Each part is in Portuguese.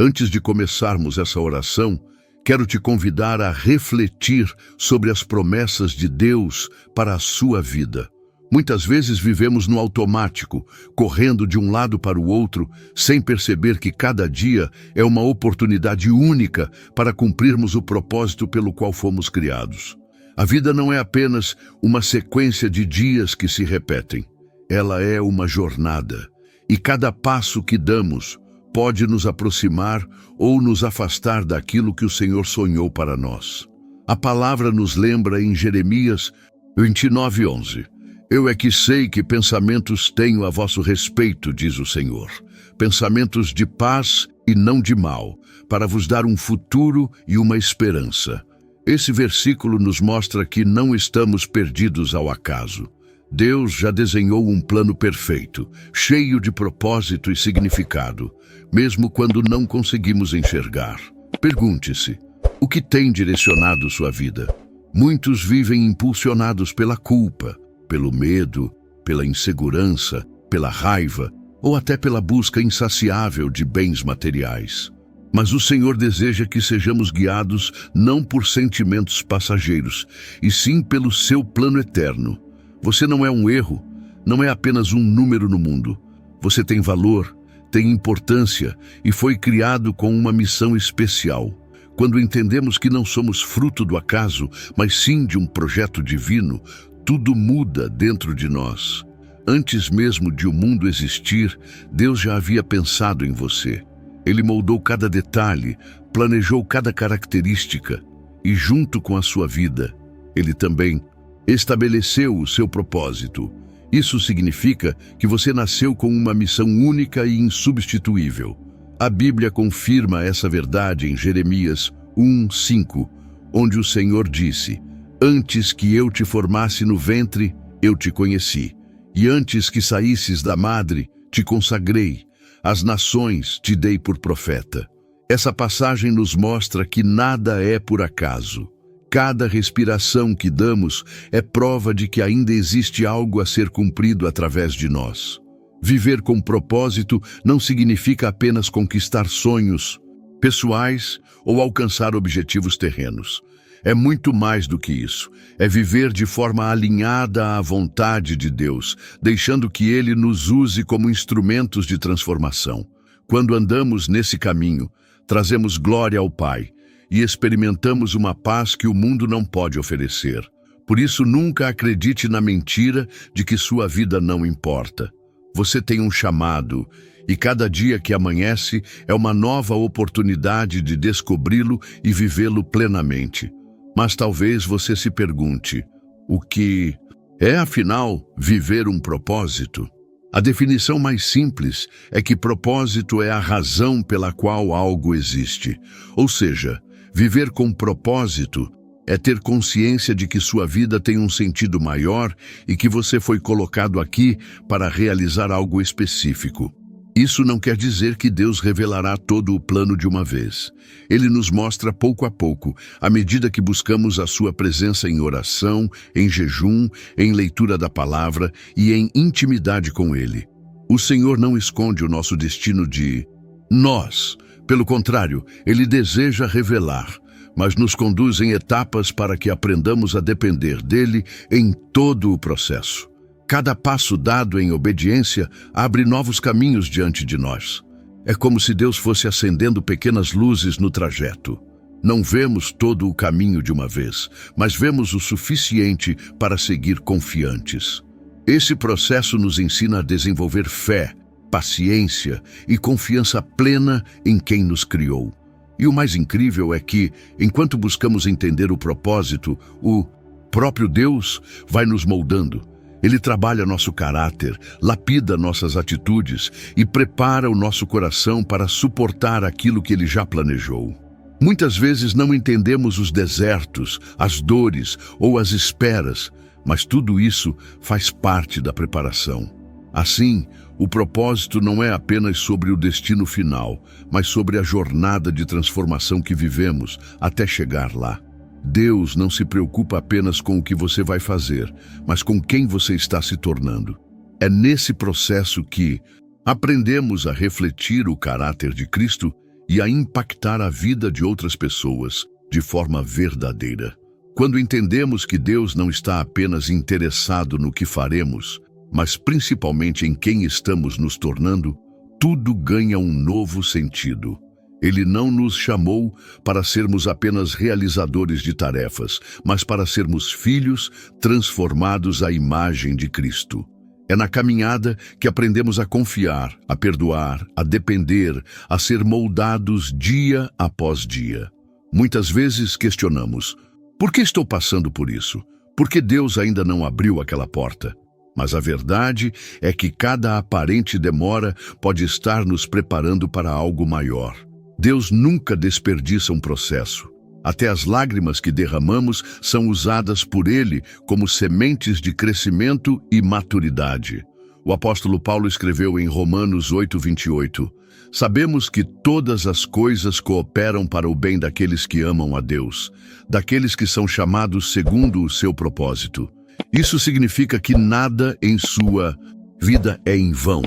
Antes de começarmos essa oração, quero te convidar a refletir sobre as promessas de Deus para a sua vida. Muitas vezes vivemos no automático, correndo de um lado para o outro, sem perceber que cada dia é uma oportunidade única para cumprirmos o propósito pelo qual fomos criados. A vida não é apenas uma sequência de dias que se repetem. Ela é uma jornada, e cada passo que damos pode nos aproximar ou nos afastar daquilo que o Senhor sonhou para nós. A palavra nos lembra em Jeremias 29:11. Eu é que sei que pensamentos tenho a vosso respeito, diz o Senhor, pensamentos de paz e não de mal, para vos dar um futuro e uma esperança. Esse versículo nos mostra que não estamos perdidos ao acaso. Deus já desenhou um plano perfeito, cheio de propósito e significado, mesmo quando não conseguimos enxergar. Pergunte-se, o que tem direcionado sua vida? Muitos vivem impulsionados pela culpa, pelo medo, pela insegurança, pela raiva ou até pela busca insaciável de bens materiais. Mas o Senhor deseja que sejamos guiados não por sentimentos passageiros, e sim pelo seu plano eterno. Você não é um erro, não é apenas um número no mundo. Você tem valor, tem importância e foi criado com uma missão especial. Quando entendemos que não somos fruto do acaso, mas sim de um projeto divino, tudo muda dentro de nós. Antes mesmo de o mundo existir, Deus já havia pensado em você. Ele moldou cada detalhe, planejou cada característica e, junto com a sua vida, Ele também estabeleceu o seu propósito. Isso significa que você nasceu com uma missão única e insubstituível. A Bíblia confirma essa verdade em Jeremias 1:5, onde o Senhor disse: Antes que eu te formasse no ventre, eu te conheci. E antes que saísses da madre, te consagrei. As nações te dei por profeta. Essa passagem nos mostra que nada é por acaso. Cada respiração que damos é prova de que ainda existe algo a ser cumprido através de nós. Viver com propósito não significa apenas conquistar sonhos pessoais ou alcançar objetivos terrenos. É muito mais do que isso. É viver de forma alinhada à vontade de Deus, deixando que Ele nos use como instrumentos de transformação. Quando andamos nesse caminho, trazemos glória ao Pai e experimentamos uma paz que o mundo não pode oferecer. Por isso, nunca acredite na mentira de que sua vida não importa. Você tem um chamado, e cada dia que amanhece é uma nova oportunidade de descobri-lo e vivê-lo plenamente. Mas talvez você se pergunte, o que é, afinal, viver um propósito? A definição mais simples é que propósito é a razão pela qual algo existe. Ou seja, viver com propósito é ter consciência de que sua vida tem um sentido maior e que você foi colocado aqui para realizar algo específico. Isso não quer dizer que Deus revelará todo o plano de uma vez. Ele nos mostra pouco a pouco, à medida que buscamos a sua presença em oração, em jejum, em leitura da palavra e em intimidade com Ele. O Senhor não esconde o nosso destino de nós. Pelo contrário, Ele deseja revelar, mas nos conduz em etapas para que aprendamos a depender dEle em todo o processo. Cada passo dado em obediência abre novos caminhos diante de nós. É como se Deus fosse acendendo pequenas luzes no trajeto. Não vemos todo o caminho de uma vez, mas vemos o suficiente para seguir confiantes. Esse processo nos ensina a desenvolver fé, paciência e confiança plena em quem nos criou. E o mais incrível é que, enquanto buscamos entender o propósito, o próprio Deus vai nos moldando. Ele trabalha nosso caráter, lapida nossas atitudes e prepara o nosso coração para suportar aquilo que Ele já planejou. Muitas vezes não entendemos os desertos, as dores ou as esperas, mas tudo isso faz parte da preparação. Assim, o propósito não é apenas sobre o destino final, mas sobre a jornada de transformação que vivemos até chegar lá. Deus não se preocupa apenas com o que você vai fazer, mas com quem você está se tornando. É nesse processo que aprendemos a refletir o caráter de Cristo e a impactar a vida de outras pessoas de forma verdadeira. Quando entendemos que Deus não está apenas interessado no que faremos, mas principalmente em quem estamos nos tornando, tudo ganha um novo sentido. Ele não nos chamou para sermos apenas realizadores de tarefas, mas para sermos filhos transformados à imagem de Cristo. É na caminhada que aprendemos a confiar, a perdoar, a depender, a ser moldados dia após dia. Muitas vezes questionamos: por que estou passando por isso? Por que Deus ainda não abriu aquela porta? Mas a verdade é que cada aparente demora pode estar nos preparando para algo maior. Deus nunca desperdiça um processo. Até as lágrimas que derramamos são usadas por Ele como sementes de crescimento e maturidade. O apóstolo Paulo escreveu em Romanos 8:28, sabemos que todas as coisas cooperam para o bem daqueles que amam a Deus, daqueles que são chamados segundo o seu propósito. Isso significa que nada em sua vida é em vão,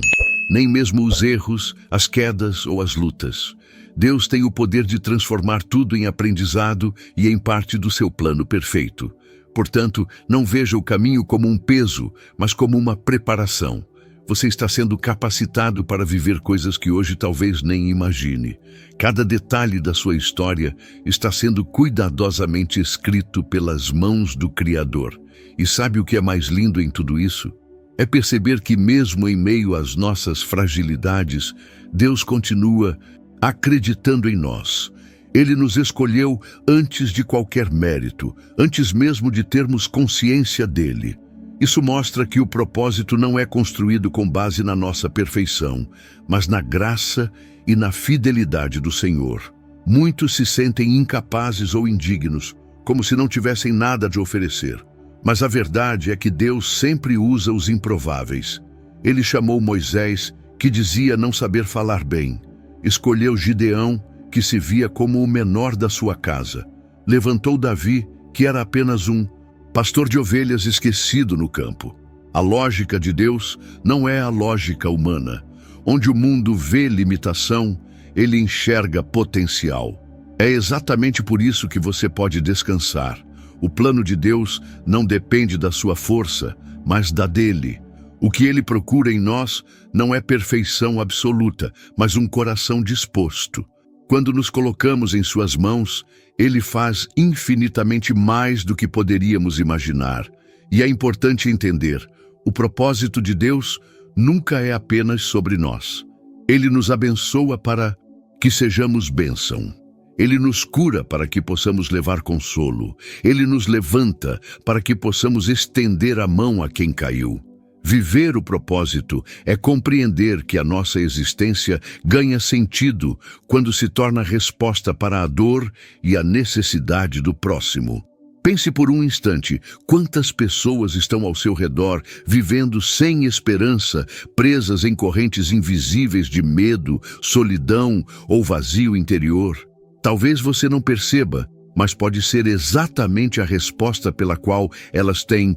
nem mesmo os erros, as quedas ou as lutas. Deus tem o poder de transformar tudo em aprendizado e em parte do seu plano perfeito. Portanto, não veja o caminho como um peso, mas como uma preparação. Você está sendo capacitado para viver coisas que hoje talvez nem imagine. Cada detalhe da sua história está sendo cuidadosamente escrito pelas mãos do Criador. E sabe o que é mais lindo em tudo isso? É perceber que mesmo em meio às nossas fragilidades, Deus continua acreditando em nós. Ele nos escolheu antes de qualquer mérito, antes mesmo de termos consciência dele. Isso mostra que o propósito não é construído com base na nossa perfeição, mas na graça e na fidelidade do Senhor. Muitos se sentem incapazes ou indignos, como se não tivessem nada de oferecer. Mas a verdade é que Deus sempre usa os improváveis. Ele chamou Moisés, que dizia não saber falar bem. Escolheu Gideão, que se via como o menor da sua casa. Levantou Davi, que era apenas um pastor de ovelhas esquecido no campo. A lógica de Deus não é a lógica humana. Onde o mundo vê limitação, ele enxerga potencial. É exatamente por isso que você pode descansar. O plano de Deus não depende da sua força, mas da dele. O que ele procura em nós não é perfeição absoluta, mas um coração disposto. Quando nos colocamos em suas mãos, ele faz infinitamente mais do que poderíamos imaginar. E é importante entender, o propósito de Deus nunca é apenas sobre nós. Ele nos abençoa para que sejamos bênção. Ele nos cura para que possamos levar consolo. Ele nos levanta para que possamos estender a mão a quem caiu. Viver o propósito é compreender que a nossa existência ganha sentido quando se torna resposta para a dor e a necessidade do próximo. Pense por um instante, quantas pessoas estão ao seu redor vivendo sem esperança, presas em correntes invisíveis de medo, solidão ou vazio interior. Talvez você não perceba, mas pode ser exatamente a resposta pela qual elas têm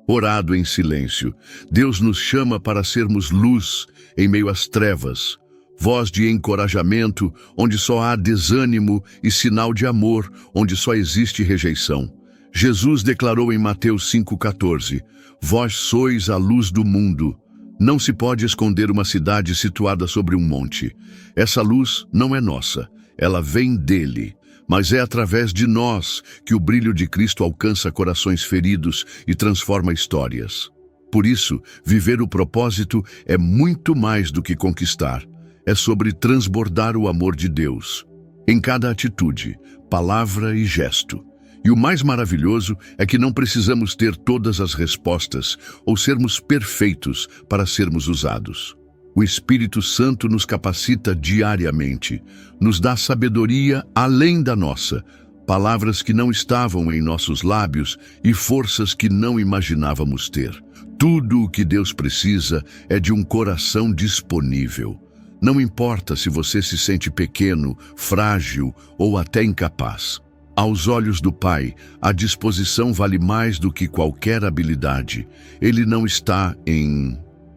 orado em silêncio. Deus nos chama para sermos luz em meio às trevas, voz de encorajamento onde só há desânimo e sinal de amor onde só existe rejeição. Jesus declarou em Mateus 5,14, vós sois a luz do mundo. Não se pode esconder uma cidade situada sobre um monte. Essa luz não é nossa, ela vem dele. Mas é através de nós que o brilho de Cristo alcança corações feridos e transforma histórias. Por isso, viver o propósito é muito mais do que conquistar. É sobre transbordar o amor de Deus, em cada atitude, palavra e gesto. E o mais maravilhoso é que não precisamos ter todas as respostas ou sermos perfeitos para sermos usados. O Espírito Santo nos capacita diariamente, nos dá sabedoria além da nossa, palavras que não estavam em nossos lábios e forças que não imaginávamos ter. Tudo o que Deus precisa é de um coração disponível. Não importa se você se sente pequeno, frágil ou até incapaz. Aos olhos do Pai, a disposição vale mais do que qualquer habilidade. Ele não está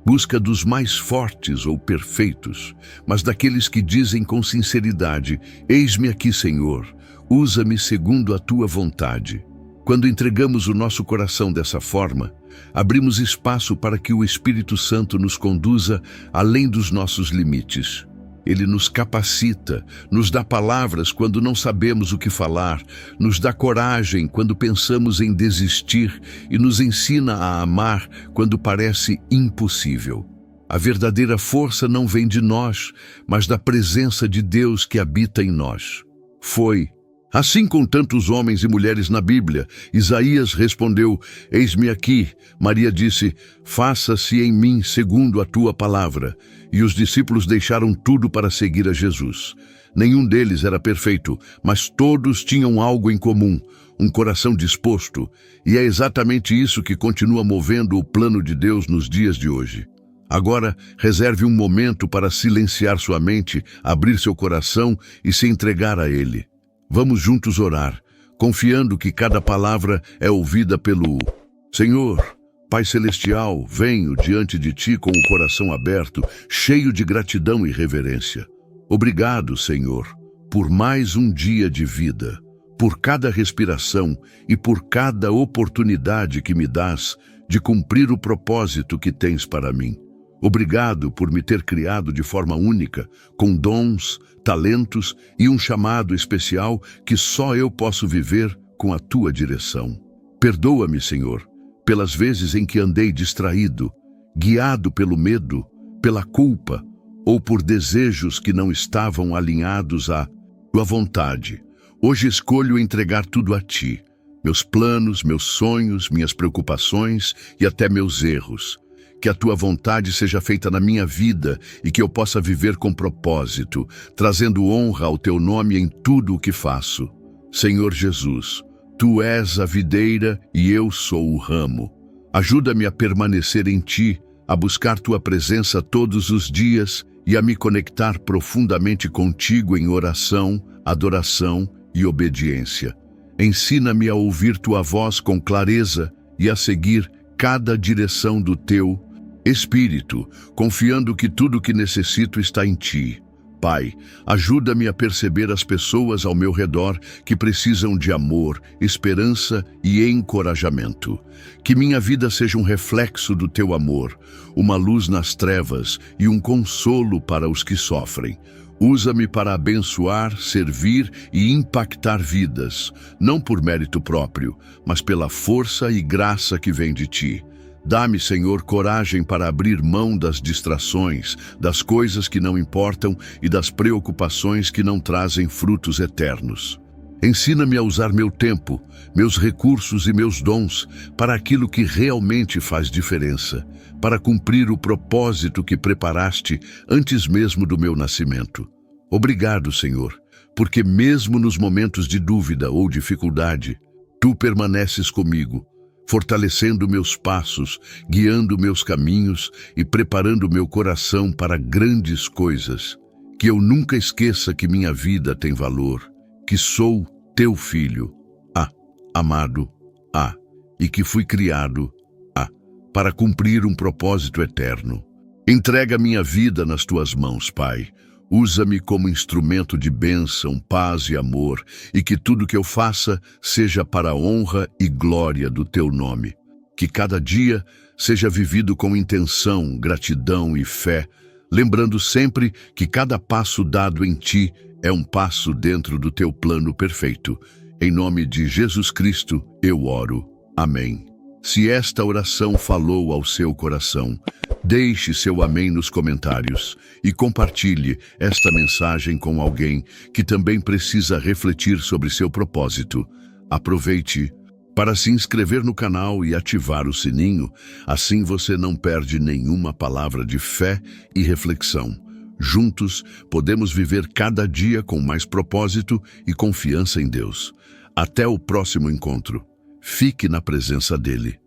busca dos mais fortes ou perfeitos, mas daqueles que dizem com sinceridade: eis-me aqui, Senhor, usa-me segundo a tua vontade. Quando entregamos o nosso coração dessa forma, abrimos espaço para que o Espírito Santo nos conduza além dos nossos limites. Ele nos capacita, nos dá palavras quando não sabemos o que falar, nos dá coragem quando pensamos em desistir e nos ensina a amar quando parece impossível. A verdadeira força não vem de nós, mas da presença de Deus que habita em nós. Foi assim com tantos homens e mulheres na Bíblia. Isaías respondeu: eis-me aqui. Maria disse: faça-se em mim segundo a tua palavra. E os discípulos deixaram tudo para seguir a Jesus. Nenhum deles era perfeito, mas todos tinham algo em comum, um coração disposto. E é exatamente isso que continua movendo o plano de Deus nos dias de hoje. Agora, reserve um momento para silenciar sua mente, abrir seu coração e se entregar a Ele. Vamos juntos orar, confiando que cada palavra é ouvida pelo Senhor. Pai Celestial, venho diante de Ti com o coração aberto, cheio de gratidão e reverência. Obrigado, Senhor, por mais um dia de vida, por cada respiração e por cada oportunidade que me dás de cumprir o propósito que tens para mim. Obrigado por me ter criado de forma única, com dons, talentos e um chamado especial que só eu posso viver com a Tua direção. Perdoa-me, Senhor, pelas vezes em que andei distraído, guiado pelo medo, pela culpa ou por desejos que não estavam alinhados à Tua vontade. Hoje escolho entregar tudo a Ti, meus planos, meus sonhos, minhas preocupações e até meus erros. Que a Tua vontade seja feita na minha vida e que eu possa viver com propósito, trazendo honra ao Teu nome em tudo o que faço. Senhor Jesus, Tu és a videira e eu sou o ramo. Ajuda-me a permanecer em Ti, a buscar Tua presença todos os dias e a me conectar profundamente contigo em oração, adoração e obediência. Ensina-me a ouvir Tua voz com clareza e a seguir cada direção do Teu Espírito, confiando que tudo o que necessito está em Ti. Pai, ajuda-me a perceber as pessoas ao meu redor que precisam de amor, esperança e encorajamento. Que minha vida seja um reflexo do Teu amor, uma luz nas trevas e um consolo para os que sofrem. Usa-me para abençoar, servir e impactar vidas, não por mérito próprio, mas pela força e graça que vem de Ti. Dá-me, Senhor, coragem para abrir mão das distrações, das coisas que não importam e das preocupações que não trazem frutos eternos. Ensina-me a usar meu tempo, meus recursos e meus dons para aquilo que realmente faz diferença, para cumprir o propósito que preparaste antes mesmo do meu nascimento. Obrigado, Senhor, porque mesmo nos momentos de dúvida ou dificuldade, Tu permaneces comigo, fortalecendo meus passos, guiando meus caminhos e preparando meu coração para grandes coisas. Que eu nunca esqueça que minha vida tem valor, que sou Teu filho, amado, e que fui criado, para cumprir um propósito eterno. Entrega minha vida nas Tuas mãos, Pai. Usa-me como instrumento de bênção, paz e amor, e que tudo que eu faça seja para a honra e glória do Teu nome. Que cada dia seja vivido com intenção, gratidão e fé, lembrando sempre que cada passo dado em Ti é um passo dentro do Teu plano perfeito. Em nome de Jesus Cristo, eu oro. Amém. Se esta oração falou ao seu coração, deixe seu amém nos comentários e compartilhe esta mensagem com alguém que também precisa refletir sobre seu propósito. Aproveite para se inscrever no canal e ativar o sininho, assim você não perde nenhuma palavra de fé e reflexão. Juntos, podemos viver cada dia com mais propósito e confiança em Deus. Até o próximo encontro. Fique na presença dEle.